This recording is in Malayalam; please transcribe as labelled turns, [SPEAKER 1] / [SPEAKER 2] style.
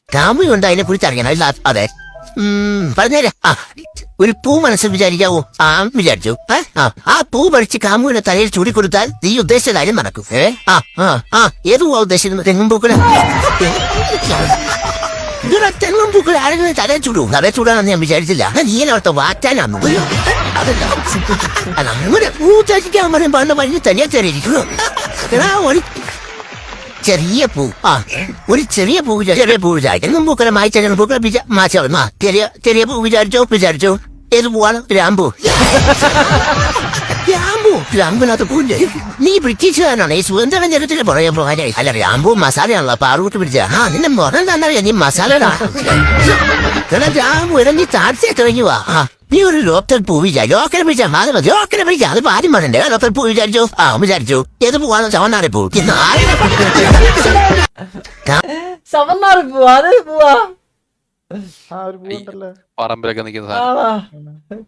[SPEAKER 1] രാമു കൊണ്ട് അതിനെ കുറിച്ച് അറിയണം ഇല്ല അതെ പറഞ്ഞേരാ ഒരു പൂ മനസ്സിൽ വിചാരിക്കാവൂ വിചാരിച്ചു ആ പൂ പറിച്ച് കാമുവിന്റെ തലയിൽ ചൂടിക്കൊടുത്താൽ നീ ഉദ്ദേശിച്ച കാര്യം നടക്കും ഏത് പൂവാ ഉദ്ദേശിക്കുന്നത് തെങ്ങും പൂക്കള തെങ്ങും പൂക്കൾ ആരെങ്കിലും തലയിൽ ചൂടും തലയിൽ ചൂടാണെന്ന് ഞാൻ വിചാരിച്ചില്ല നീ അവിടുത്തെ വാറ്റാനാന്നു അതല്ല അങ്ങനെ പൂ ചാച്ചിക്കാൻ പറയും പറഞ്ഞ വഴി തനിയാ ചെറിയിരിക്കുന്നു ചെറിയ പൂ ഒരു ചെറിയ പൂ വിചാരിക്കും പൂക്കളെ മായ്ച്ച പൂക്കളെ ചെറിയ പൂ വിചാരിച്ചോ ഏത് പൂവാണ് രാമ്പൂ രാമ്പൂനകത്ത് പൂവില്ല നീ ബ്രിട്ടീഷുകാരനാണ് ഈ സുഗന്ധവ്യഞ്ജനത്തിന് പുറകെ പോകാനായി അല്ല രാമ്പൂ മസാലയാണല്ലോ പാറൂട്ട് പിടിച്ച നിന്നെ മുറം തന്നറിയാം നീ മസാല രാമ്പൂ നീ താഴ്ച തുടങ്ങിവാ നീ ഒരു ലോക്കൽ പൂ ലോക്കൽ പിടിച്ചാൽ മതി ലോക്കൽ പിടിച്ചാൽ അത് ആരും പറഞ്ഞേ ലോക്കൽ പൂ വിചാരിച്ചു ഏത് പൂവാണ് ചവന്നാറി പൂ
[SPEAKER 2] ചവന്നാറി പൂവാ അത് പൂവാ
[SPEAKER 3] പറമ്പിലൊക്കെ നിൽക്കുന്ന